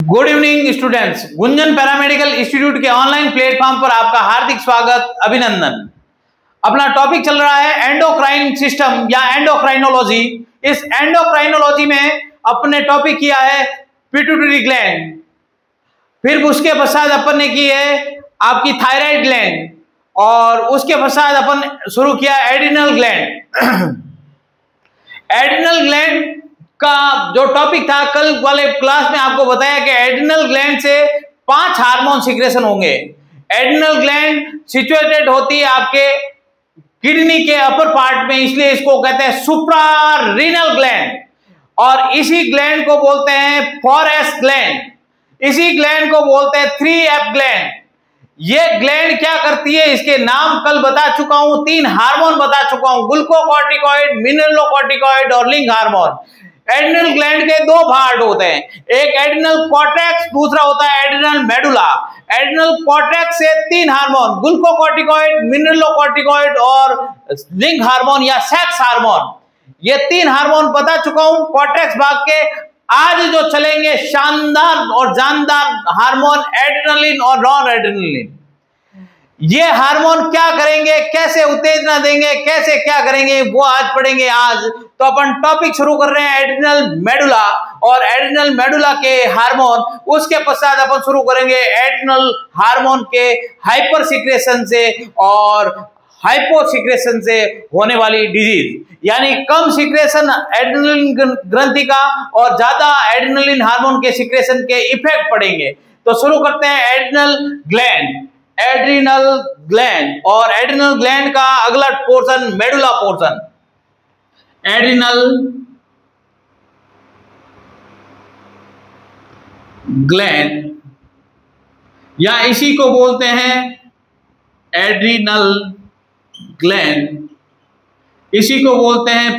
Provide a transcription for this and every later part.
Good evening students, Gunjan paramedical institute के online platform पर आपका हार्दिक स्वागत, अभिनंदन। अपना टॉपिक चल रहा है एंडोक्राइन सिस्टम या एंडोक्राइनोलॉजी। इस एंडोक्राइनोलॉजी में अपने टॉपिक किया है पिट्यूटरी ग्लैंड, फिर उसके पश्चात अपन ने की है आपकी थायराइड ग्लैंड, और उसके पश्चात अपन शुरू किया एड्रिनल ग्लैंड। एड्रिनल ग्लैंड का जो टॉपिक था कल वाले क्लास में आपको बताया कि एड्रिनल ग्लैंड से 5 हार्मोन सिक्रेशन होंगे। एड्रिनल ग्लैंड सिचुएटेड होती है आपके किडनी के अपर पार्ट में, इसलिए इसको कहते हैं सुप्रारीनल ग्लैंड, और इसी ग्लैंड को बोलते हैं 4S ग्लैंड, इसी ग्लैंड को बोलते हैं 3F ग्लैंड। ये ग्लैंड क्या करती है, इसके नाम कल बता चुका हूं, 3 हार्मोन बता चुका हूं, ग्लूकोकॉर्टिकॉइड, मिनरलोकॉर्टिकॉइड और लिंक हार्मोन। एड्रिनल ग्लैंड के 2 पार्ट होते हैं, एक एड्रिनल कॉर्टेक्स, दूसरा होता है एड्रिनल मेडुला। एड्रिनल कॉर्टेक्स से 3 हार्मोन ग्लूकोकॉर्टिकॉइड, मिनरलोकॉर्टिकॉइड और लिंक हार्मोन या सेक्स हार्मोन, ये 3 हार्मोन बता चुका हूं कॉर्टेक्स भाग के। आज जो चलेंगे शानदार और जानदार हार्मोन एड्रेनलिन और नॉन एड्रेनलिन। ये हार्मोन क्या करेंगे, कैसे उत्तेजना देंगे, कैसे क्या करेंगे, वो आज पढ़ेंगे। आज तो अपन टॉपिक शुरू कर रहे हैं एड्रिनल मेडुला और एड्रिनल मेडुला के हार्मोन। उसके पश्चात अपन शुरू करेंगे एड्रिनल हार्मोन के हाइपर सिक्रेशन से और हाइपो सिक्रेशन से होने वाली डिजीज, यानी कम सिक्रेशन एड्रिनलिन ग्रंथि का और ज्यादा एड्रिनलिन हार्मोन के सिक्रेशन के इफेक्ट पड़ेंगे। तो शुरू करते हैं एड्रिनल ग्लैंड। एड्रिनल ग्लैंड और एड्रिनल ग्लैंड का अगला portion medulla portion. Adrenal gland या इसी को बोलते हैं एड्रिनल ग्लैंड, इसी को बोलते हैं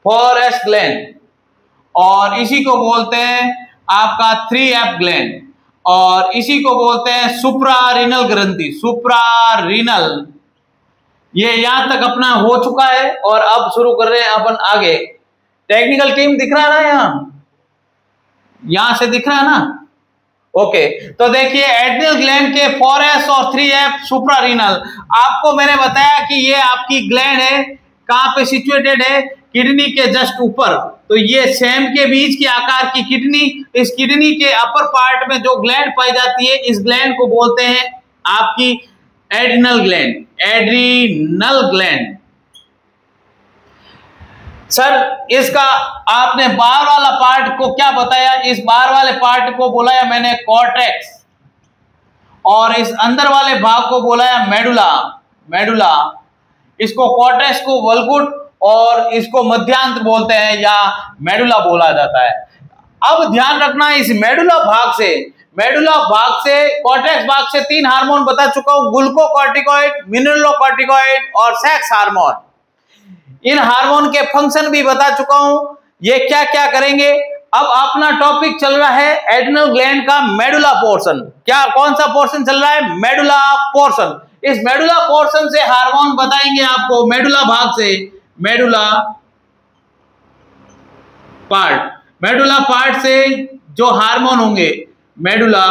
4S ग्लैंड, और इसी को बोलते हैं आपका 3F ग्लैंड, और इसी को बोलते हैं सुप्रारीनल ग्रंथि, सुप्रारीनल। ये यहां तक अपना हो चुका है और अब शुरू कर रहे हैं अपन आगे। टेक्निकल टीम दिख रहा है ना, यहां से दिख रहा है ना? ओके, तो देखिए एड्रिनल ग्लैंड के 4S और 3F सुप्रारीनल। आपको मैंने बताया कि ये आपकी ग्लैंड है, कहां पे सिचुएटेड है, किडनी के जस्ट ऊपर। तो ये सेम के बीच की आकार की किडनी, इस किडनी के अपर पार्ट में जो ग्लैंड पाई जाती है, इस ग्लैंड को बोलते हैं आपकी adrenal gland, adrenal gland. Sir इसका आपने बाहर वाला पार्ट को क्या बताया, इस बाहर वाले पार्ट को बोलाया मैंने कॉर्टेक्स, और इस अंदर वाले भाग को बोलाया मेडुला, मेडुला। इसको कॉर्टेक्स को वल्गुट और इसको मध्यांतर बोलते हैं या मेडुला बोला जाता है। अब ध्यान रखना, इस मेडुला भाग से कॉर्टेक्स भाग से 3 हार्मोन बता चुका हूं, ग्लूकोकॉर्टिकॉइड, मिनरलोकॉर्टिकॉइड और सेक्स हार्मोन। इन हार्मोन के फंक्शन भी बता चुका हूं, ये क्या क्या करेंगे। अब अपना टॉपिक चल रहा है एड्रिनल ग्लैंड का मेडुला पोर्शन। क्या, कौन सा पोर्शन चल रहा है? Medulla portion. इस मेडुला पोर्शन से हार्मोन बताएंगे आपको, मेडुला भाग से, मेडुला पार्ट से जो हार्मोन होंगे मेडुला।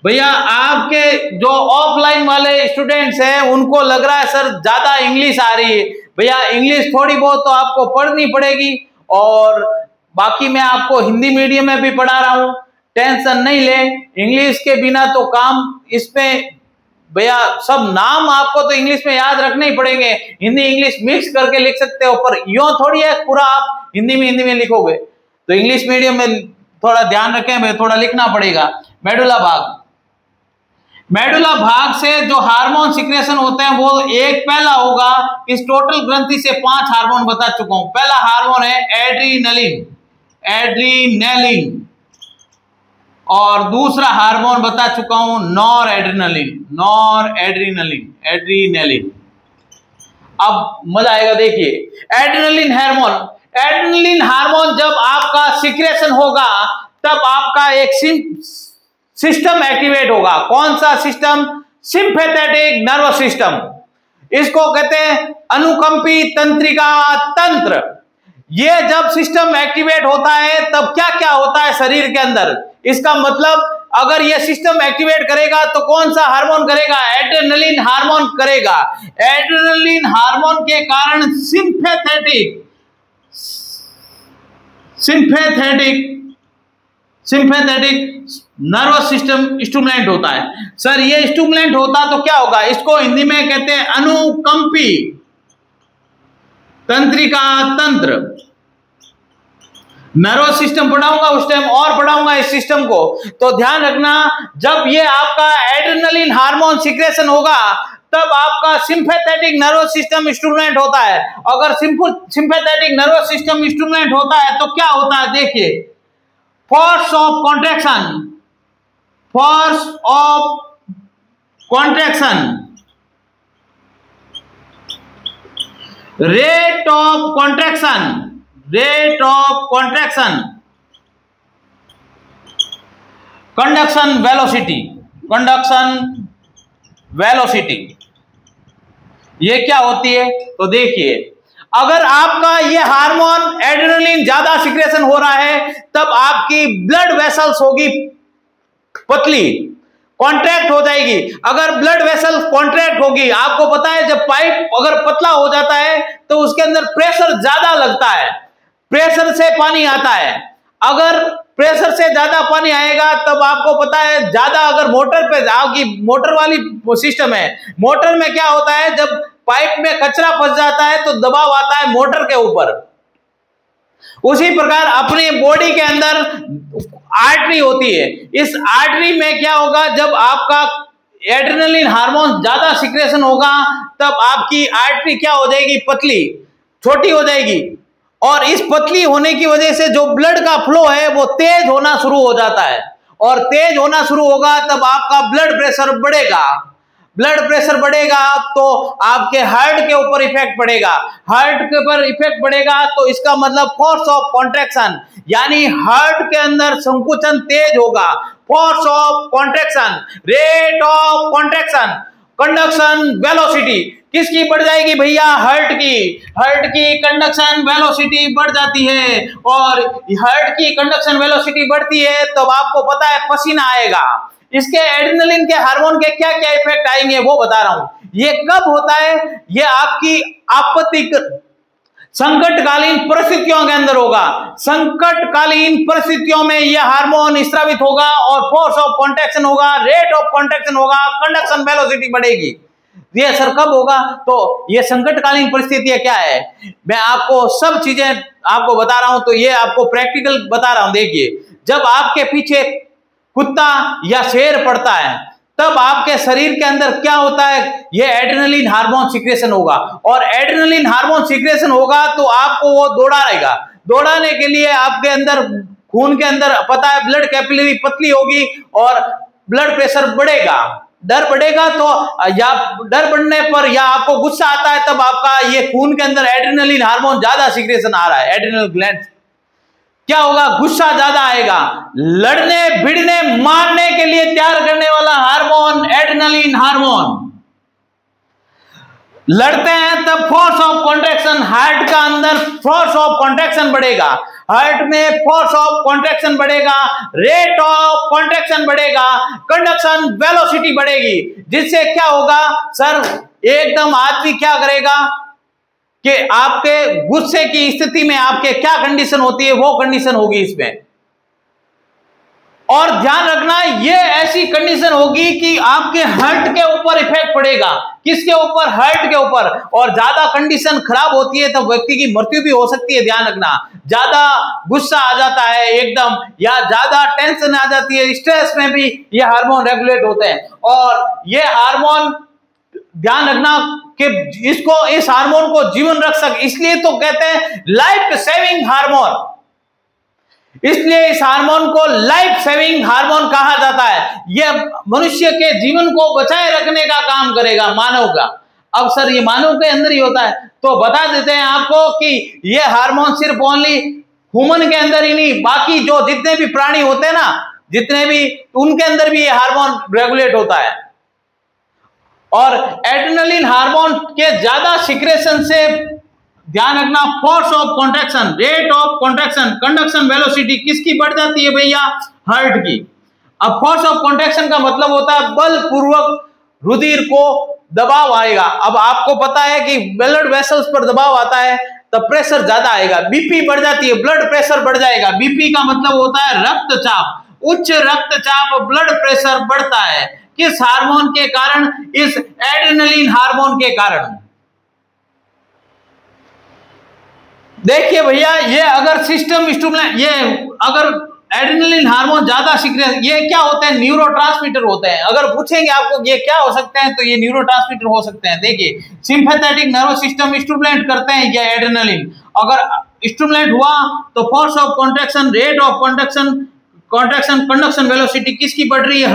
भैया आपके जो ऑफलाइन वाले स्टूडेंट्स हैं उनको लग रहा है सर ज्यादा इंग्लिश आ रही है। भैया इंग्लिश थोड़ी बहुत तो आपको पढ़नी पड़ेगी, और बाकी मैं आपको हिंदी मीडियम में भी पढ़ा रहा हूं, टेंशन नहीं ले। इंग्लिश के बिना तो काम इसमें भैया, सब नाम आपको तो इंग्लिश में याद रखने ही पड़ेंगे। हिंदी इंग्लिश मिक्स करके लिख सकते हो, पर यूं थोड़ी है पूरा आप हिंदी में लिखोगे। तो इंग्लिश मीडियम में थोड़ा ध्यान रखें भाई, थोड़ा लिखना पड़ेगा। मेडुला भाग से जो हार्मोन सिक्रेशन होते हैं वो एक पहला होगा, इस टोटल ग्रंथि से 5 हार्मोन बता चुका हूं। पहला हार्मोन है एड्रिनलिन, और दूसरा हार्मोन बता चुका हूं नॉर एड्रिनलिन। अब मजा आएगा, देखिए एड्रिनलिन हार्मोन जब आपका सिक्रेशन होगा तब आपका एक सिस्टम एक्टिवेट होगा। कौन सा सिस्टम? Sympathetic nervous system. इसको कहते हैं अनुकंपी तंत्रिका तंत्र। ये जब सिस्टम एक्टिवेट होता है तब क्या क्या होता है शरीर के अंदर, इसका मतलब अगर ये सिस्टम एक्टिवेट करेगा तो कौन सा हार्मोन करेगा, एड्रेनलिन हार्मोन करेगा। एड्रेनलिन हार्मोन के कारण सिंपैथेटिक नर्वस सिस्टम स्टिमुलेंट होता है। सर ये स्टिमुलेंट होता तो क्या होगा, इसको हिंदी में कहते हैं अनुकंपी तंत्रिका तंत्र। नर्वस सिस्टम पढ़ाऊंगा उस टाइम और पढ़ाऊंगा इस सिस्टम को, तो ध्यान रखना जब ये आपका एड्रेनलिन हार्मोन सिक्रेशन होगा तब आपका सिंपैथेटिक नर्वस सिस्टम स्टिमुलेंट होता है। अगर सिंपैथेटिक नर्वस सिस्टम स्टिमुलेंट होता है तो क्या होता है, देखिए force of contraction, rate of contraction, conduction velocity, ये क्या होती है। तो देखिए अगर आपका ये हार्मोन एड्रेनलिन ज्यादा सिक्रेशन हो रहा है तब आपकी ब्लड वेसल्स होगी पतली, कॉन्ट्रैक्ट हो जाएगी। अगर ब्लड वेसल कॉन्ट्रैक्ट होगी, आपको पता है जब पाइप अगर पतला हो जाता है तो उसके अंदर प्रेशर ज्यादा लगता है, प्रेशर से पानी आता है। अगर प्रेशर से ज्यादा पानी आएगा तब आपको पता है ज्यादा, अगर मोटर पे आपकी मोटर वाली सिस्टम है, मोटर में क्या होता है जब पाइप में कचरा फंस जाता है तो दबाव आता है मोटर के ऊपर। उसी प्रकार अपने बॉडी के अंदर आर्टरी होती है, इस आर्टरी में क्या होगा जब आपका एड्रेनलिन हार्मोन ज्यादा सिक्रेशन होगा तब आपकी आर्टरी क्या हो जाएगी, पतली, छोटी हो जाएगी। और इस पतली होने की वजह से जो ब्लड का फ्लो है वो तेज होना शुरू हो जाता है, और तेज होना शुरू होगा तब आपका ब्लड प्रेशर बढ़ेगा। ब्लड प्रेशर बढ़ेगा तो आपके हार्ट के ऊपर इफेक्ट पड़ेगा, हार्ट के ऊपर इफेक्ट पड़ेगा तो इसका मतलब फोर्स ऑफ कॉन्ट्रैक्शन, यानी हार्ट के अंदर संकुचन तेज होगा। Force of contraction, rate of contraction, conduction velocity किसकी बढ़ जाएगी भैया, हार्ट की कंडक्शन वेलोसिटी बढ़ जाती है। और हार्ट की कंडक्शन वेलोसिटी बढ़ती है तब आपको पता है पसीना आएगा। इसके एड्रेनलिन के हार्मोन के क्या क्या इफेक्ट आएंगे वो बता रहा हूं। ये कब होता है, ये आपकी आपत्तिक संकटकालीन परिस्थितियों के अंदर होगा। संकटकालीन परिस्थितियों में यह हार्मोन स्रावित होगा और फोर्स ऑफ कॉन्ट्रैक्शन होगा, रेट ऑफ कॉन्ट्रैक्शन होगा, कंडक्शन वेलोसिटी बढ़ेगी। ये सर कब होगा, तो ये संकटकालीन परिस्थितियां क्या है, मैं आपको सब चीजें आपको बता रहा हूं, तो ये आपको प्रैक्टिकल बता रहा हूं। देखिए जब आपके पीछे कुत्ता या शेर पड़ता है तब आपके शरीर के अंदर क्या होता है, ये एड्रेनलिन हार्मोन सिक्रेशन होगा, और एड्रेनलिन हार्मोन सिक्रेशन होगा तो आपको वो दौड़ाएगा। दौड़ाने के लिए आपके अंदर खून के अंदर पता है ब्लड कैपिलरी पतली होगी और ब्लड प्रेशर बढ़ेगा। डर बढ़ेगा तो या डर बढ़ने पर या आपको गुस्सा आता है तब आपका ये खून के अंदर एड्रेनलिन हार्मोन ज्यादा सिक्रेशन आ रहा है, एड्रेनल ग्लैंड क्या होगा, गुस्सा ज्यादा आएगा। लड़ने भिड़ने मारने के लिए तैयार करने वाला हार्मोन एड्रेनलिन हार्मोन। लड़ते हैं तब फोर्स ऑफ कॉन्ट्रैक्शन, हार्ट का अंदर फोर्स ऑफ कॉन्ट्रैक्शन बढ़ेगा, हार्ट में फोर्स ऑफ कॉन्ट्रैक्शन बढ़ेगा, रेट ऑफ कॉन्ट्रैक्शन बढ़ेगा, कंडक्शन वेलोसिटी बढ़ेगी, जिससे क्या होगा सर, एकदम आदमी क्या करेगा कि आपके गुस्से की स्थिति में आपके क्या कंडीशन होती है वो कंडीशन होगी इसमें। और ध्यान रखना ये ऐसी कंडीशन होगी कि आपके हार्ट के ऊपर इफेक्ट पड़ेगा। किसके ऊपर, हार्ट के ऊपर। और ज्यादा कंडीशन खराब होती है तो व्यक्ति की मृत्यु भी हो सकती है। ध्यान रखना, ज्यादा गुस्सा आ जाता है एकदम, या ज्यादा टेंशन आ जाती है, स्ट्रेस में भी ये हार्मोन रेगुलेट होते हैं। और ये हार्मोन ध्यान रखना कि इस हार्मोन को जीवन रक्षक, इसलिए तो कहते हैं लाइफ सेविंग हार्मोन, इसलिए इस हार्मोन को लाइफ सेविंग हार्मोन कहा जाता है। यह मनुष्य के जीवन को बचाए रखने का काम करेगा, मानव का। अब सर ये मानव के अंदर ही होता है, तो बता देते हैं आपको कि यह हार्मोन सिर्फ ओनली ह्यूमन के अंदर ही नहीं, बाकी जो जितने भी प्राणी होते हैं ना, जितने भी, उनके अंदर भी यह हार्मोन रेगुलेट होता है। और एड्रेनलिन हार्मोन के ज्यादा सिक्रेशन से ध्यान रखना, force of contraction, rate of contraction, conduction velocity किसकी बढ़ जाती है भैया? हार्ट की। अब फोर्स ऑफ कॉन्ट्रैक्शन का मतलब होता है बल पूर्वक रुधिर को दबाव आएगा। अब आपको पता है कि ब्लड वेसल्स पर दबाव आता है तब प्रेशर ज्यादा आएगा, बीपी बढ़ जाती है, ब्लड प्रेशर बढ़ जाएगा। बीपी का मतलब होता है रक्तचाप, उच्च रक्तचाप, ब्लड प्रेशर बढ़ता है। किस हार्मोन के कारण? इस एड्रेनलिन हार्मोन के कारण। देखिए भैया, ये अगर सिस्टम स्टिमुलेंट, ये अगर एड्रेनलिन हार्मोन ज्यादा सीक्रेट, ये क्या होते हैं? न्यूरोट्रांसमीटर होते हैं। अगर पूछेंगे आपको ये क्या हो सकते हैं तो ये न्यूरोट्रांसमीटर हो सकते हैं। देखिए, सिंपैथेटिक नर्वस सिस्टम स्टिमुलेट करते हैं ये एड्रेनलिन। अगर स्टिमुलेट हुआ तो force of contraction, rate of contraction, conduction velocity किसकी बढ़ रही है?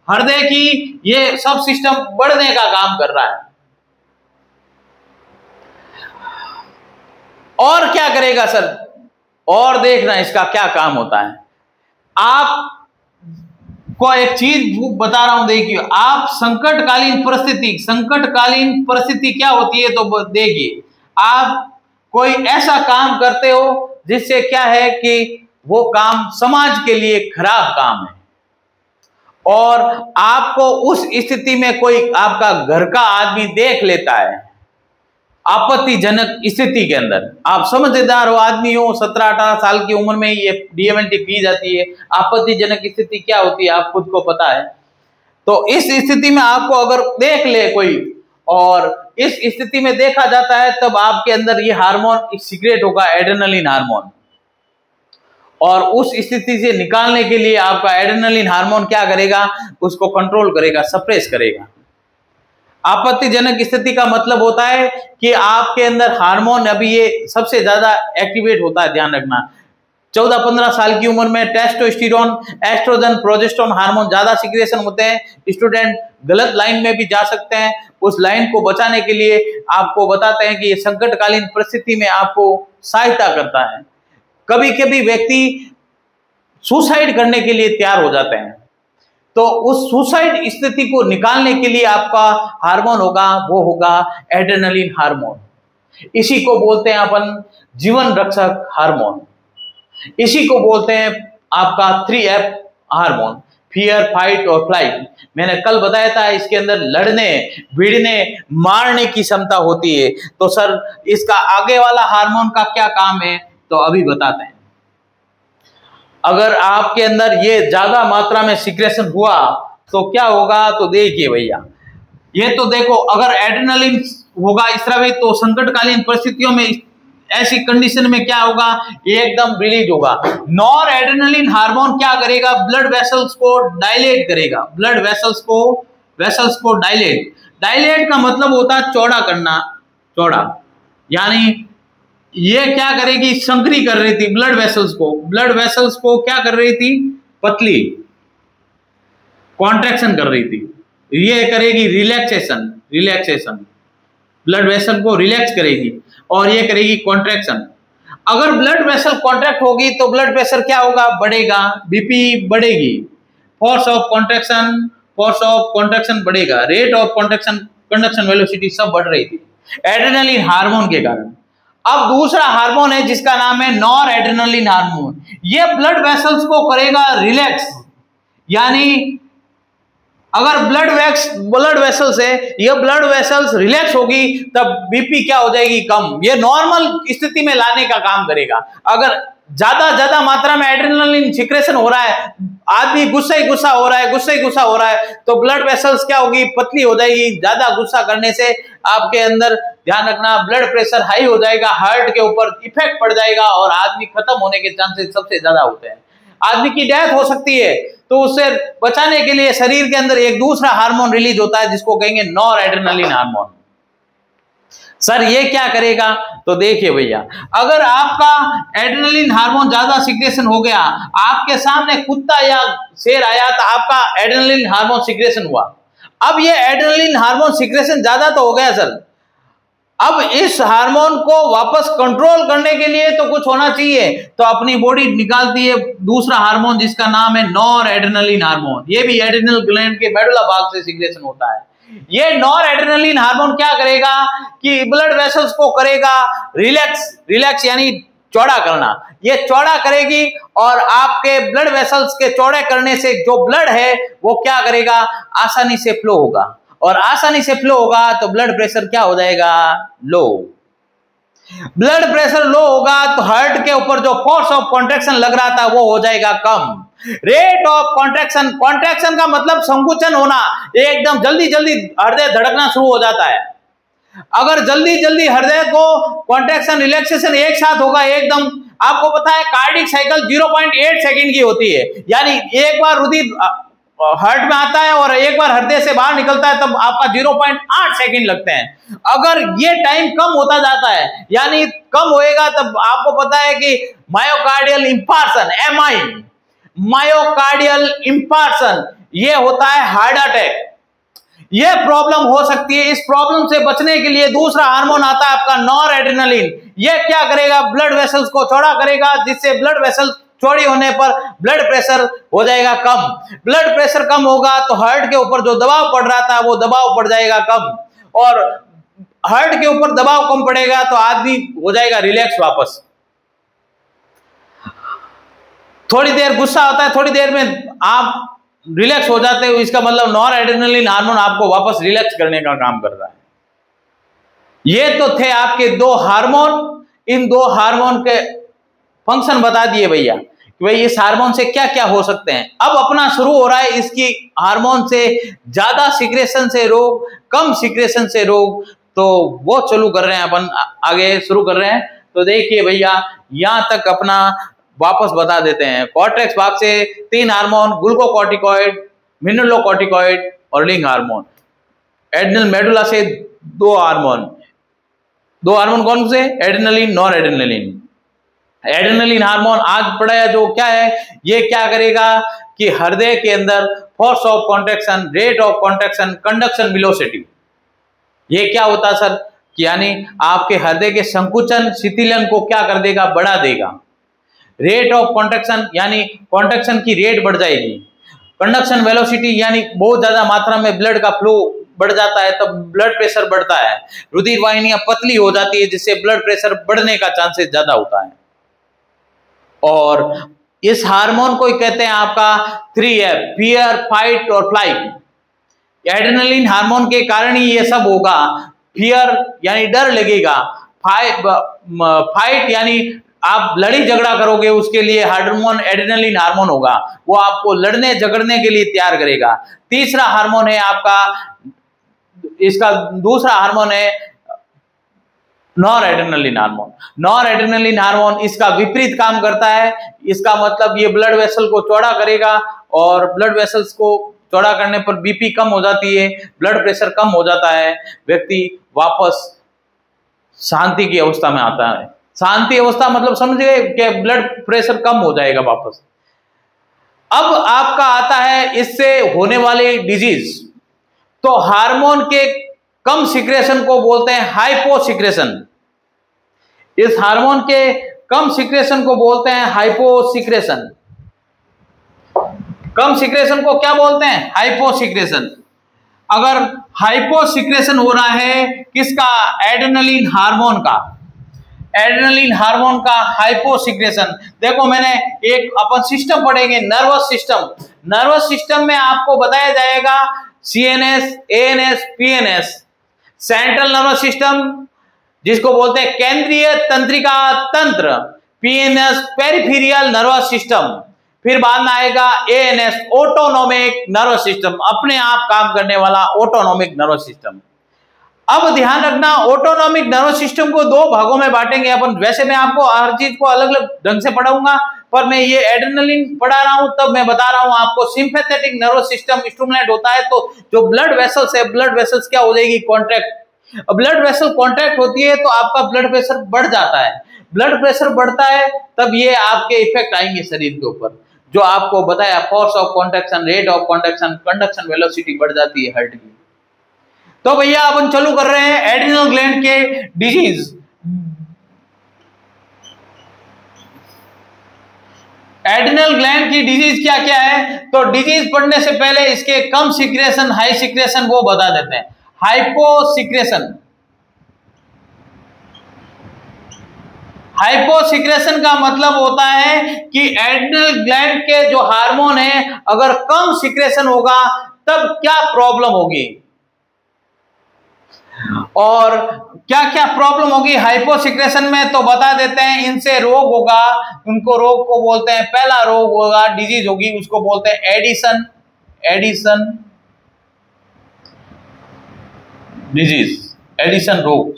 हृदय की ये सब सिस्टम बढ़ने का काम कर रहा है। और क्या करेगा सर? और देखना इसका क्या काम होता है। आप को एक चीज बता रहा हूं, देखिए, आप संकटकालीन परिस्थिति क्या होती है तो देखिए, आप कोई ऐसा काम करते हो जिससे क्या है कि वो काम समाज के लिए खराब काम है, और आपको उस स्थिति में कोई आपका घर का आदमी देख लेता है, आपत्तिजनक स्थिति के अंदर, आप समझदार हो आदमी हो, 17-18 साल की उम्र में ये डीएमएलटी की जाती है। आपत्तिजनक स्थिति क्या होती है आप खुद को पता है। तो इस स्थिति में आपको अगर देख ले कोई, और इस स्थिति में देखा जाता है, तब आपके अंदर ये हार्मोन सीक्रेट होगा, एड्रेनलिन हार्मोन। और उस स्थिति से निकालने के लिए आपका एड्रेनलिन हार्मोन क्या करेगा? उसको कंट्रोल करेगा, सप्रेस करेगा। आपत्तिजनक स्थिति का मतलब होता है कि आपके अंदर हार्मोन अभी ये सबसे ज्यादा एक्टिवेट होता है। ध्यान रखना, 14-15 साल की उम्र में टेस्टोस्टेरोन, एस्ट्रोजन, प्रोजेस्टेरोन हार्मोन ज्यादा सीक्रेशन होते हैं। स्टूडेंट गलत लाइन में भी जा सकते हैं। उस लाइन को बचाने के लिए आपको बताते हैं कि ये संकटकालीन परिस्थिति में आपको सहायता करता है। कभी कभी व्यक्ति सुसाइड करने के लिए तैयार हो जाते हैं, तो उस सुसाइड स्थिति को निकालने के लिए आपका हार्मोन होगा, वो होगा एड्रेनलिन हार्मोन। इसी को बोलते हैं अपन जीवन रक्षक हार्मोन। इसी को बोलते हैं आपका 3F हार्मोन, फियर, फाइट और फ्लाइट। मैंने कल बताया था इसके अंदर लड़ने, भिड़ने, मारने की क्षमता होती है। तो सर इसका आगे वाला हार्मोन का क्या काम है तो अभी बताते हैं। अगर आपके अंदर ये ज्यादा मात्रा में सीक्रेशन हुआ तो क्या होगा तो देखिए भैया, ये तो देखो, अगर एड्रेनलिन होगा स्रावित तो संकटकालीन परिस्थितियों में ऐसी कंडीशन में क्या होगा? ये एकदम रिलीज होगा। नॉर एड्रेनलिन हार्मोन क्या करेगा? ब्लड वेसल्स को डायलेट करेगा। ब्लड वेसल्स को डायलेट का मतलब होता है चौड़ा करना, चौड़ा, यानी ये क्या करेगी? संकरी कर रही थी ब्लड वेसल्स को क्या कर रही थी? पतली, कॉन्ट्रैक्शन कर रही थी। ये करेगी रिलैक्सेशन, ब्लड वेसल को रिलैक्स करेगी, और ये करेगी कॉन्ट्रैक्शन। अगर ब्लड वेसल कॉन्ट्रैक्ट होगी तो ब्लड प्रेशर क्या होगा? बढ़ेगा, बीपी बढ़ेगी, फोर्स ऑफ कॉन्ट्रैक्शन बढ़ेगा, rate of contraction, conduction velocity सब बढ़ रही थी एड्रेनलिन हार्मोन के कारण। अब दूसरा हार्मोन है जिसका नाम है नॉर एड्रेनलिन हार्मोन। ये ब्लड वेसल्स को करेगा रिलैक्स, यानी अगर ब्लड वेसल्स है, ये ब्लड वेसल्स रिलैक्स होगी तब बीपी क्या हो जाएगी? कम। ये नॉर्मल स्थिति में लाने का काम करेगा। अगर ज्यादा मात्रा में एड्रेनलिन सीक्रेशन हो रहा है, आदमी गुस्सा ही गुस्सा हो रहा है, तो ब्लड वेसल्स क्या होगी? पतली हो जाएगी। ज्यादा गुस्सा करने से आपके अंदर, ध्यान रखना, ब्लड प्रेशर हाई हो जाएगा, हार्ट के ऊपर इफेक्ट पड़ जाएगा, और आदमी खत्म होने के चांसेस सबसे ज्यादा होते हैं। आदमी की डेथ हो सकती है। तो उससे बचाने के लिए शरीर के अंदर एक दूसरा हार्मोन रिलीज होता है जिसको कहेंगे नॉर एड्रेनलिन हार्मोन। सर ये क्या करेगा तो देखिए भैया, अगर आपका एड्रेनलिन हार्मोन ज्यादा सीक्रेशन हो गया, आपके सामने कुत्ता या शेर आया तो आपका एड्रेनलिन हार्मोन सीक्रेशन हुआ। अब ये एड्रेनलिन हार्मोन सीक्रेशन ज्यादा तो हो गया सर, अब इस हार्मोन को वापस कंट्रोल करने के लिए तो कुछ होना चाहिए, तो अपनी बॉडी निकालती है दूसरा हार्मोन जिसका नाम है नॉर एड्रेनलिन हार्मोन। ये भी एड्रेनल ग्लैंड के मेडुला भाग से सीक्रेशन होता है। ये नॉर एड्रेनलिन हार्मोन क्या करेगा कि ब्लड वेसल्स को करेगा रिलैक्स यानी चौड़ा करना, ये चौड़ा करेगी और आपके ब्लड वेसल्स के चौड़े करने से जो ब्लड है वो क्या करेगा, आसानी से फ्लो होगा, और आसानी से फ्लो होगा तो ब्लड प्रेशर क्या हो जाएगा, लो। ब्लड प्रेशर लो होगा तो हार्ट के ऊपर जो फोर्स ऑफ कॉन्ट्रैक्शन लग रहा था वो हो जाएगा कम। रेट ऑफ कॉन्ट्रैक्शन का मतलब संकुचन होना, एकदम जल्दी जल्दी हृदय धड़कना शुरू हो जाता है। अगर जल्दी जल्दी हृदय को कॉन्ट्रैक्शन रिलैक्सेशन एक साथ होगा एकदम, आपको पता है कार्डिक साइकिल 0.8 सेकंड की होती है, यानी एक बार रुधिर हार्ट में आता है और एक बार हृदय से बाहर निकलता है तब आपका 0.8 सेकंड लगते हैं। अगर ये टाइम कम होता जाता है यानी कम होएगा तब आपको पता है कि myocardial infarction MI, myocardial infarction ये होता है हार्ट अटैक, ये प्रॉब्लम हो सकती है। इस प्रॉब्लम से बचने के लिए दूसरा हार्मोन आता है आपका नॉर एड्रेनलिन, ये क्या करेगा, ब्लड वेसल्स को चौड़ा करेगा, जिससे ब्लड वेसल्स चौड़ी होने पर ब्लड प्रेशर हो जाएगा कम। ब्लड प्रेशर कम होगा तो हार्ट के ऊपर जो दबाव पड़ रहा था वो दबाव पड़ जाएगा कम, और हार्ट के ऊपर दबाव कम पड़ेगा तो आदमी हो जाएगा रिलैक्स वापस। थोड़ी देर गुस्सा होता है, थोड़ी देर में आप रिलैक्स हो जाते हो, इसका मतलब नॉर एड्रेनलिन हार्मोन आपको वापस रिलैक्स करने का काम कर रहा है। ये तो थे आपके दो हार्मोन, इन दो हार्मोन के फंक्शन बता दिए भैया कि भाई इस हार्मोन से क्या क्या हो सकते हैं। अब अपना शुरू हो रहा है इसकी हार्मोन से ज्यादा सिक्रेशन से रोग, कम सिक्रेशन से रोग, तो वो चालू कर रहे हैं अपन, आगे शुरू कर रहे हैं। तो देखिए भैया यहां तक अपना वापस बता देते हैं। कॉर्टेक्स भाग से 3 हार्मोन, ग्लूकोकॉर्टिकॉइड, मिनरलोकॉर्टिकॉइड और लिंग हार्मोन। एड्रेनल मेडुला से 2 हार्मोन, 2 हार्मोन कौन से, adrenaline, nor adrenaline. Adrenaline hormone आज पढ़ाया जो क्या है, ये क्या करेगा कि हृदय के अंदर force of contraction, rate of contraction, conduction velocity, ये क्या होता है सर, कि यानी आपके हृदय के संकुचन शिथिलन को क्या कर देगा, बढ़ा देगा। रेट ऑफ कॉन्ट्रैक्शन यानी कॉन्ट्रैक्शन की रेट बढ़ जाएगी। कंडक्शन वेलोसिटी यानी बहुत ज्यादा मात्रा में ब्लड का फ्लो बढ़ जाता है तब ब्लड प्रेशर बढ़ता है। रुधिर वाहिनियां पतली हो जाती है जिससे ब्लड प्रेशर बढ़ने का चांसेस ज्यादा होता है। और इस हार्मोन को कहते हैं आपका 3F, फियर, फाइट और फ्लाइट। एड्रेनलिन हार्मोन के कारण ही ये सब होगा। फियर यानी डर लगेगा, फाइट यानी आप लड़ी झगड़ा करोगे, उसके लिए हार्मोन एड्रेनलिन हार्मोन होगा, वो आपको लड़ने झगड़ने के लिए तैयार करेगा। तीसरा हार्मोन है आपका, इसका दूसरा हार्मोन है nor adrenaline hormone. Nor adrenaline hormone इसका विपरीत काम करता है। इसका मतलब ये ब्लड वेसल को चौड़ा करेगा और ब्लड वेसल्स को चौड़ा करने पर बीपी कम हो जाती है, ब्लड प्रेशर कम हो जाता है, व्यक्ति वापस शांति की अवस्था में आता है। शांति अवस्था मतलब समझिए कि ब्लड प्रेशर कम हो जाएगा वापस। अब आपका आता है इससे होने वाली डिजीज। तो हार्मोन के कम सिक्रेशन को बोलते हैं हाइपोसिक्रेशन। इस हार्मोन के कम सिक्रेशन को बोलते हैं हाइपोसिक्रेशन। कम सिक्रेशन को क्या बोलते हैं, हाइपोसिक्रेशन। अगर हाइपोसिक्रेशन हो रहा है किसका, एड्रेनलिन हार्मोन का, एड्रेनलिन हार्मोन का हाइपोसिक्रेशन। देखो मैंने एक अपन सिस्टम पढ़ेंगे, नर्वस सिस्टम। नर्वस सिस्टम में आपको बताया जाएगा CNS, ANS, PNS. Central nervous system जिसको बोलते हैं केंद्रीय तंत्रिका तंत्र, पीएनएस पेरिफेरियल नर्वस सिस्टम। फिर बाद में आएगा एएनएस, ऑटोनोमिक नर्वस सिस्टम, अपने आप काम करने वाला ऑटोनोमिक नर्वस सिस्टम। अब ध्यान रखना, ऑटोनोमिक नर्वस सिस्टम को 2 भागों में बांटेंगे अपन। वैसे मैं आपको हर चीज को अलग अलग ढंग से पढ़ाऊंगा, पर मैं ये एड्रेनलिन पढ़ा रहा हूं तब मैं बता रहा हूं आपको। सिंपैथेटिक नर्वस सिस्टम स्टिमुलेट होता है तो जो ब्लड वेसल्स है, ब्लड वेसल्स क्या हो जाएगी, कॉन्ट्रैक्ट। ब्लड वेसल कॉन्ट्रैक्ट होती है तो आपका ब्लड प्रेशर बढ़ जाता है। ब्लड प्रेशर बढ़ता है तब ये आपके इफेक्ट आएंगे शरीर के ऊपर, जो आपको बताया force of contraction, rate of contraction, conduction velocity बढ़ जाती है हार्ट की। तो भैया अपन चालू कर रहे हैं एड्रिनल ग्लैंड के डिजीज। एड्रिनल ग्लैंड की डिजीज क्या क्या है, तो डिजीज पढ़ने से पहले इसके कम सिक्रेशन, हाई सिक्रेशन वो बता देते हैं। हाइपोसिक्रेशन, हाइपोसिक्रेशन का मतलब होता है कि एड्रिनल ग्लैंड के जो हार्मोन है अगर कम सिक्रेशन होगा तब क्या प्रॉब्लम होगी, और क्या क्या प्रॉब्लम होगी हाइपोसिक्रेशन में, तो बता देते हैं। इनसे रोग होगा, उनको रोग को बोलते हैं, पहला रोग होगा, डिजीज होगी, उसको बोलते हैं एडिशन, एडिशन डिजीज, एडिशन रोग।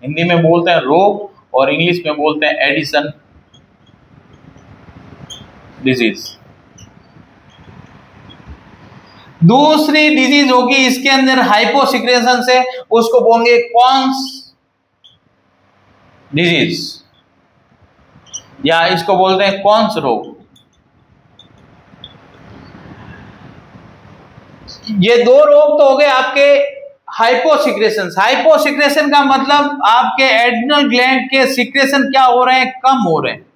हिंदी में बोलते हैं रोग और इंग्लिश में बोलते हैं एडिशन डिजीज। दूसरी डिजीज होगी इसके अंदर हाइपोसिक्रेशन से, उसको बोलेंगे कॉन्स डिजीज, या इसको बोलते हैं कॉन्स रोग। ये दो रोग तो हो गए आपके हाइपोसिक्रेशन। हाइपोसिक्रेशन का मतलब आपके एड्रिनल ग्लैंड के सिक्रेशन क्या हो रहे हैं, कम हो रहे हैं।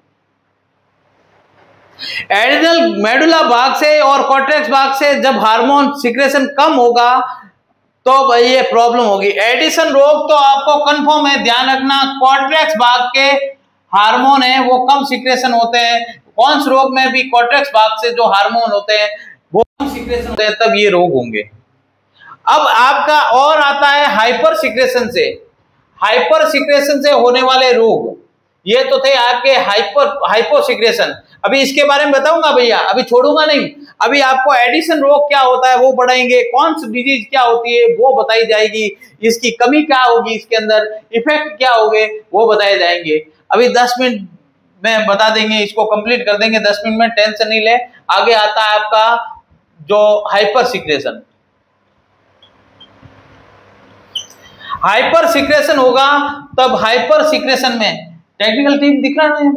एड्रिनल मेडुला भाग से और कॉर्टेक्स भाग से जब हार्मोन सिक्रेशन कम होगा तो भाई ये प्रॉब्लम होगी। एडिशन रोग तो आपको कंफर्म है, ध्यान रखना, कॉर्टेक्स भाग के हार्मोन है वो कम सिक्रेशन होते हैं। कॉन्स रोग में भी कॉर्टेक्स भाग से जो हार्मोन होते हैं वो कम सिक्रेशन होते हैं, तब ये रोग होंगे। अब आपका और आता है हाइपर सिक्रेशन से। हाइपर सिक्रेशन से होने वाले रोग, ये तो थे आपके हाइपोसिक्रेशन। अभी इसके बारे में बताऊंगा भैया, अभी छोड़ूंगा नहीं। अभी आपको एडिशन रोग क्या होता है वो पढ़ाएंगे, कौन सी डिजीज क्या होती है वो बताई जाएगी, इसकी कमी क्या होगी, इसके अंदर इफेक्ट क्या होंगे वो बताए जाएंगे। अभी 10 मिनट में बता देंगे, इसको कंप्लीट कर देंगे 10 मिनट में, टेंशन नहीं ले। आगे आता है आपका जो हाइपर सिक्रेशन। हाइपर सिक्रेशन होगा तब हाइपर सिक्रेशन में टेक्निकल टीम दिख रहा है,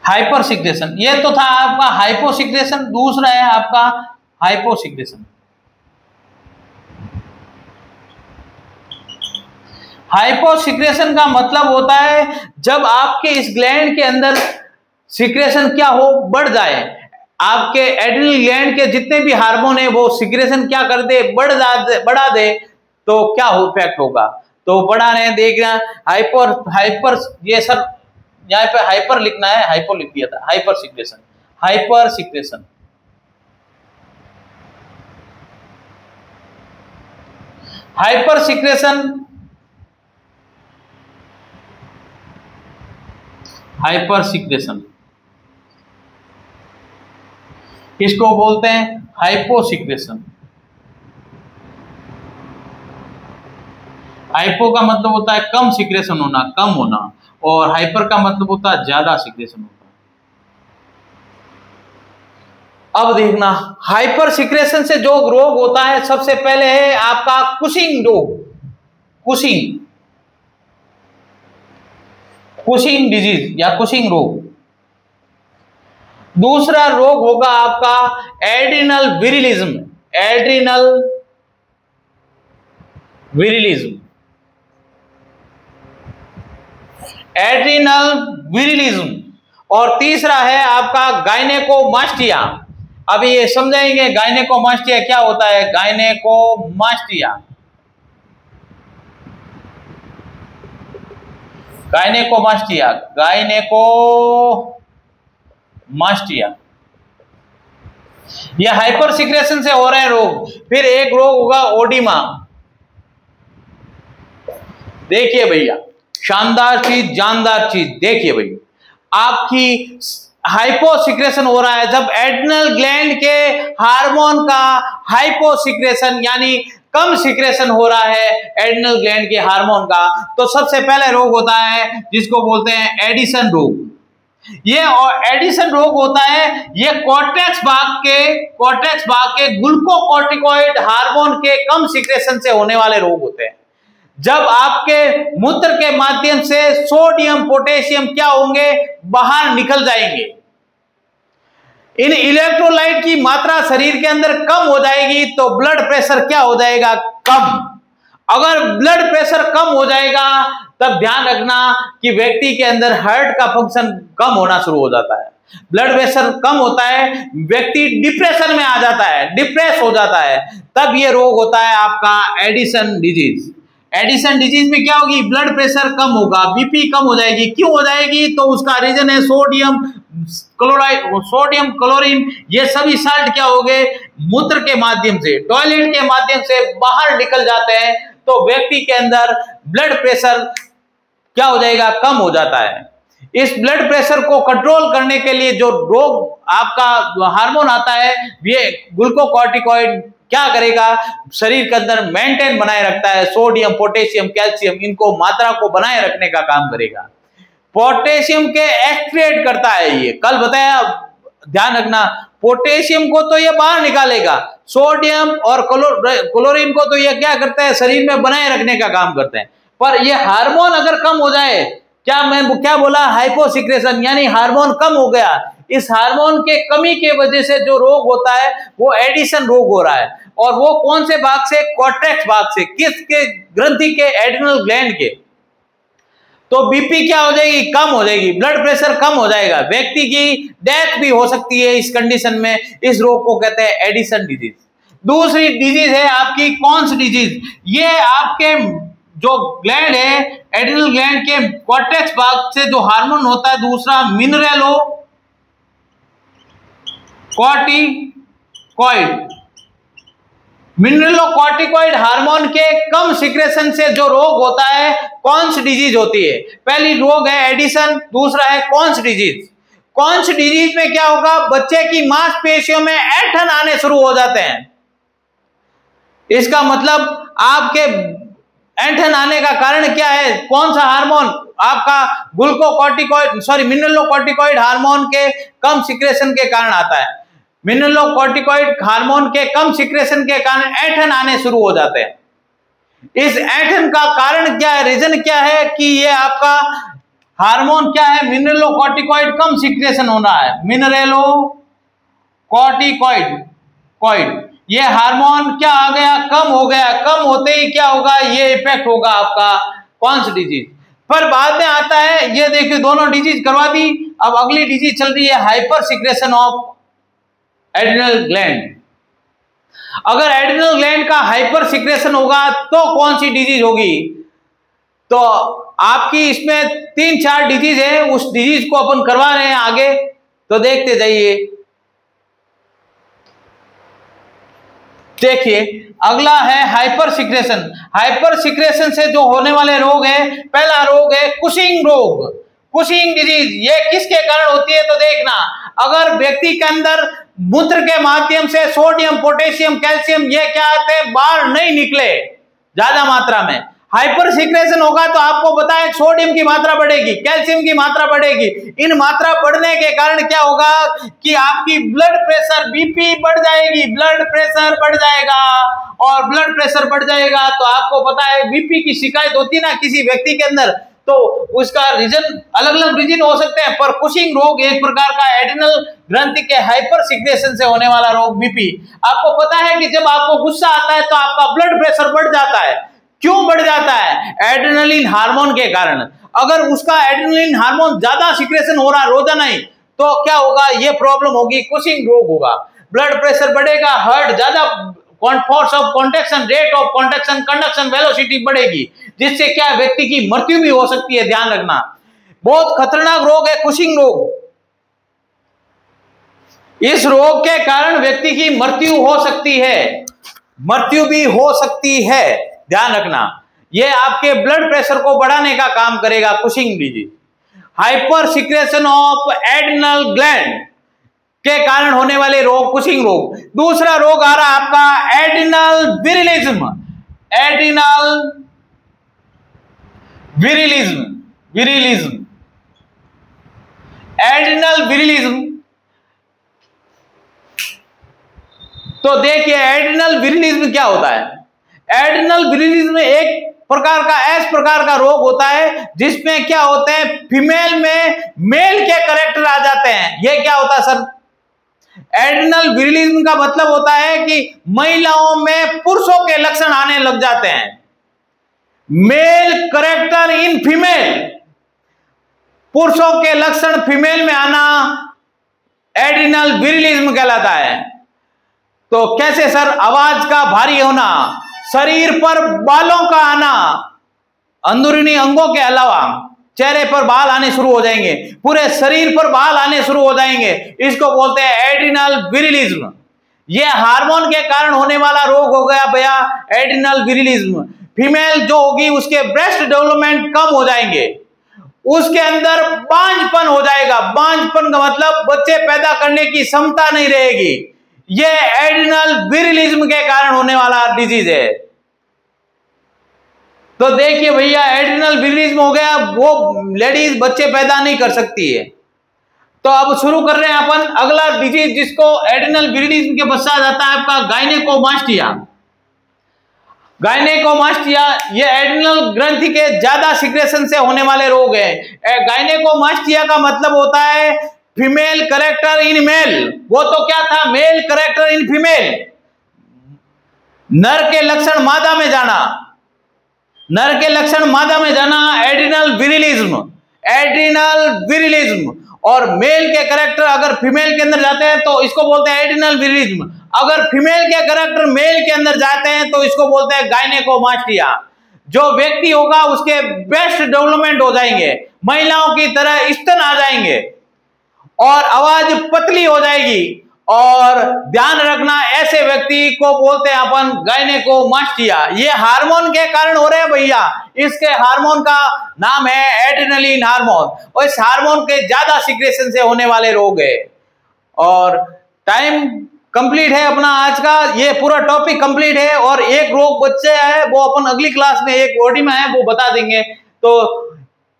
हाइपर सिक्रेशन। ये तो था आपका हाइपोसिक्रेशन, दूसरा है आपका हाइपोसिक्रेशन। हाइपोसिक्रेशन का मतलब होता है जब आपके इस ग्लैंड के अंदर सिक्रेशन क्या हो, बढ़ जाए। आपके एड्रिनल ग्लैंड के जितने भी हार्मोन है वो सिक्रेशन क्या कर दे, बढ़ा दे, तो क्या हो इफेक्ट होगा, तो बढ़ा रहे हैं, देख रहे हैं। हाइपर ये सब यहाँ पे हाइपर लिखना है, हाइपो लिख दिया था, hyper secretion, hyper secretion. Hyper secretion, hyper secretion किसको बोलते हैं, हाइपोसिक्रेशन। हाइपो का मतलब होता है कम सिक्रेशन होना, कम होना, और हाइपर का मतलब होता है ज्यादा सिक्रेशन होता है। अब देखना, हाइपर सिक्रेशन से जो रोग होता है सबसे पहले है आपका कुशिंग रोग, कुशिंग, कुशिंग डिजीज या कुशिंग रोग। दूसरा रोग होगा आपका adrenal virilism, adrenal virilism, adrenal विरिलिज्म। और तीसरा है आपका गायनेकोमास्टिया। अभी ये समझाएंगे गायनेकोमास्टिया क्या होता है। गायनेकोमास्टिया, गायनेकोमास्टिया, गायनेकोमास्टिया, ये हाइपर सिक्रेशन से हो रहे हैं रोग। फिर एक रोग होगा ओडिमा। देखिए भैया, शानदार चीज, जानदार चीज, देखिए भैया, आपकी हाइपोसिक्रेशन हो रहा है जब एड्रिनल ग्लैंड के हार्मोन का हाइपोसिक्रेशन यानी कम सिक्रेशन हो रहा है एड्रिनल ग्लैंड के हार्मोन का, तो सबसे पहले रोग होता है जिसको बोलते हैं एडिशन रोग। ये एडिशन रोग होता है, ये कॉर्टेक्स भाग के ग्लूकोकॉर्टिकॉइड हार्मोन के कम सिक्रेशन से होने वाले रोग होते हैं। जब आपके मूत्र के माध्यम से सोडियम पोटेशियम क्या होंगे, बाहर निकल जाएंगे। इन इलेक्ट्रोलाइट की मात्रा शरीर के अंदर कम हो जाएगी तो ब्लड प्रेशर क्या हो जाएगा, कम। अगर ब्लड प्रेशर कम हो जाएगा तब ध्यान रखना कि व्यक्ति के अंदर हार्ट का फंक्शन कम होना शुरू हो जाता है। ब्लड प्रेशर कम होता है, व्यक्ति डिप्रेशन में आ जाता है, डिप्रेस हो जाता है, तब ये रोग होता है आपका एडिसन डिजीज। एडिसन डिजीज में क्या होगी, ब्लड प्रेशर कम होगा, बीपी कम हो जाएगी। क्यों हो जाएगी, तो उसका रीजन है सोडियम क्लोराइड, सोडियम क्लोरीन, ये सभी साल्ट क्या हो गए, मूत्र के माध्यम से, टॉयलेट के माध्यम से बाहर निकल जाते हैं, तो व्यक्ति के अंदर ब्लड प्रेशर क्या हो जाएगा, कम हो जाता है। इस ब्लड प्रेशर को कंट्रोल करने के लिए जो रोग आपका हार्मोन आता है, ये ग्लूकोकॉर्टिकॉइड क्या करेगा, शरीर के अंदर मेंटेन बनाए रखता है, सोडियम, पोटेशियम, कैल्शियम, इनको मात्रा को बनाए रखने का काम करेगा। पोटेशियम के एक्सक्रीट करता है, ये कल बताया, ध्यान रखना। पोटेशियम को तो ये बाहर निकालेगा, सोडियम और क्लोरीन को तो ये क्या करता है, शरीर में बनाए रखने का काम करते हैं। पर ये हार्मोन अगर कम हो जाए, क्या बोला, हाइपोसिक्रेशन, यानी हार्मोन कम हो गया, इस हार्मोन के कमी के वजह से जो रोग होता है वो एडिशन रोग हो रहा है। और वो कौन से भाग से, कॉर्टेक्स भाग से, किसके, ग्रंथि के, एड्रिनल ग्लैंड के। तो बीपी क्या हो जाएगी, कम हो जाएगी, ब्लड प्रेशर कम हो जाएगा, व्यक्ति की डेथ भी हो सकती है इस कंडीशन में। इस रोग को कहते हैं एडिसन डिजीज। दूसरी डिजीज है आपकी कॉन्स डिजीज। ये आपके जो ग्लैंड है, एड्रिनल ग्लैंड के कॉर्टेक्स भाग से जो हार्मोन होता है, दूसरा मिनरेलो कॉर्टिकॉइड, मिनरलोकॉर्टिकॉइड हार्मोन के कम सिक्रेशन से जो रोग होता है, कॉन्स डिजीज होती है। पहली रोग है एडिसन, दूसरा है कॉन्स डिजीज। कॉन्स डिजीज में क्या होगा, बच्चे की मांसपेशियों में ऐंठन आने शुरू हो जाते हैं। इसका मतलब आपके ऐंठन आने का कारण क्या है, कौन सा हार्मोन, आपका मिनरलोकॉर्टिकॉइड हार्मोन के कम सिक्रेशन के कारण आता है। मिनरलोकॉर्टिकॉइड हार्मोन के कम सिक्रेशन के कारण ऐंठन आने शुरू हो जाते हैं। इस ऐंठन का कारण क्या है, रीजन क्या है कि ये आपका हार्मोन क्या है, मिनरलोकॉर्टिकॉइड कम सिक्रेशन होना है। मिनरलोकॉर्टिकॉइड ये हार्मोन क्या आ गया, कम हो गया। कम होते ही क्या होगा, ये इफेक्ट होगा आपका कॉन्स डिजीज। पर बाद में आता है, ये देखिए दोनों डिजीज करवा दी, अब अगली डिजीज चल रही है hyper secretion of adrenal gland. अगर एड्रिनल ग्लैंड का हाइपर सिक्रेशन होगा तो कौन सी डिजीज होगी, तो आपकी इसमें 3-4 डिजीज है, उस डिजीज को अपन करवा रहे हैं आगे, तो देखते जाइए। देखिए अगला है हाइपर सिक्रेशन। हाइपर सिक्रेशन से जो होने वाले रोग है, पहला रोग है कुशिंग रोग, कुशिंग डिजीज। ये किसके कारण होती है, तो देखना, अगर व्यक्ति के अंदर मूत्र के माध्यम से सोडियम, पोटेशियम, कैल्शियम ये क्या आते हैं, बाहर नहीं निकले ज्यादा मात्रा में, हाइपर सिक्रेशन होगा तो आपको पता है सोडियम की मात्रा बढ़ेगी, कैल्शियम की मात्रा बढ़ेगी। इन मात्रा बढ़ने के कारण क्या होगा कि आपकी ब्लड प्रेशर, बीपी बढ़ जाएगी, ब्लड प्रेशर बढ़ जाएगा। और ब्लड प्रेशर बढ़ जाएगा तो आपको पता है बीपी की शिकायत होती है ना किसी व्यक्ति के अंदर, तो उसका रीजन अलग अलग रीजन हो सकते हैं। पर कुशिंग रोग एक प्रकार का एड्रिनल ग्रंथि के हाइपर सिक्रेशन से होने वाला रोग बीपी। आपको पता है कि जब आपको गुस्सा आता है तो आपका ब्लड प्रेशर बढ़ जाता है। क्यों बढ़ जाता है, एड्रेनलिन हार्मोन के कारण। अगर उसका एड्रेनलिन हार्मोन ज्यादा सिक्रेशन हो रहा रोजाना ही, तो क्या होगा, ये प्रॉब्लम होगी, कुशिंग रोग होगा। ब्लड प्रेशर बढ़ेगा, हार्ट ज्यादा, force of contraction, rate of contraction, conduction velocity बढ़ेगी, जिससे क्या व्यक्ति की मृत्यु भी हो सकती है। ध्यान रखना, बहुत खतरनाक रोग है कुशिंग रोग। इस रोग के कारण व्यक्ति की मृत्यु हो सकती है, मृत्यु भी हो सकती है। ध्यान रखना, ये आपके ब्लड प्रेशर को बढ़ाने का काम करेगा Cushing disease. Hyper secretion of adrenal gland के कारण होने वाले रोग कुशिंग रोग। दूसरा रोग आ रहा है आपका adrenal virilism. Adrenal virilism, virilism, adrenal virilism. तो देखिए एड्रिनल विरिलिज्म क्या होता है। एड्रिनल विरिलिज्म एक प्रकार का ऐसा प्रकार का रोग होता है जिसमें क्या होते हैं, फीमेल में मेल के कैरेक्टर आ जाते हैं। ये क्या होता है सर, एड्रिनल विरिलिज्म का मतलब होता है कि महिलाओं में पुरुषों के लक्षण आने लग जाते हैं। मेल कैरेक्टर इन फीमेल, पुरुषों के लक्षण फीमेल में आना एड्रिनल विरिलिज्म कहलाता है। तो कैसे सर? आवाज का भारी होना, शरीर पर बालों का आना, अंदरूनी अंगों के अलावा चेहरे पर बाल आने शुरू हो जाएंगे, पूरे शरीर पर बाल आने शुरू हो जाएंगे, इसको बोलते हैं एड्रिनल विरिलिज्म। यह हार्मोन के कारण होने वाला रोग हो गया भैया एड्रिनल विरिलिज्म। फीमेल जो होगी उसके ब्रेस्ट डेवलपमेंट कम हो जाएंगे, उसके अंदर बांझपन हो जाएगा। बांझपन का मतलब बच्चे पैदा करने की क्षमता नहीं रहेगी। यह एड्रिनल विरिलिज्म के कारण होने वाला डिजीज है। तो देखिए भैया एड्रिनल विरिलिज्म हो गया, वो लेडीज बच्चे पैदा नहीं कर सकती है। तो अब शुरू कर रहे हैं अपन अगला डिजीज, जिसको एड्रिनल विरिलिज्म के पश्चात आता है आपका गायनेकोमास्टिया। गायनेकोमास्टिया ये एड्रिनल ग्रंथि के ज्यादा सिक्रेशन से होने वाले रोग हैं। गायनेकोमास्टिया का मतलब होता है फीमेल कैरेक्टर इन मेल। वो तो क्या था? मेल कैरेक्टर इन फीमेल, नर के लक्षण मादा में जाना, नर के लक्षण मादा में जाना एड्रिनल विरिलिज्म, एड्रिनल विरिलिज्म। और मेल के कैरेक्टर अगर फीमेल के अंदर जाते हैं तो इसको बोलते हैं एड्रिनल विरिलिज्म। अगर फीमेल के कैरेक्टर मेल के अंदर जाते हैं तो इसको बोलते हैं गायनेकोमास्टिया। जो व्यक्ति होगा उसके ब्रेस्ट डेवलपमेंट हो जाएंगे, महिलाओं की तरह स्तन आ जाएंगे और आवाज पतली हो जाएगी। और ध्यान रखना ऐसे व्यक्ति को बोलते हैं अपन गायनेकोमास्टिया। ये हार्मोन के कारण हो रहे हैं भैया। इसके हार्मोन का नाम है एड्रेनलिन हार्मोन, और इस हार्मोन के ज्यादा सिक्रेशन से होने वाले रोग है। और टाइम कंप्लीट है अपना आज का, ये पूरा टॉपिक कंप्लीट है। और एक रोग बच्चे है वो अपन अगली क्लास में एक बॉडी में है वो बता देंगे। तो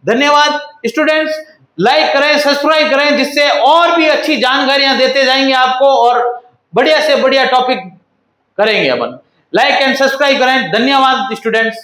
धन्यवाद स्टूडेंट्स, लाइक करें, सब्सक्राइब करें, जिससे और भी अच्छी जानकारियां देते जाएंगे आपको और बढ़िया से बढ़िया टॉपिक करेंगे अपन। लाइक एंड सब्सक्राइब करें। धन्यवाद स्टूडेंट्स।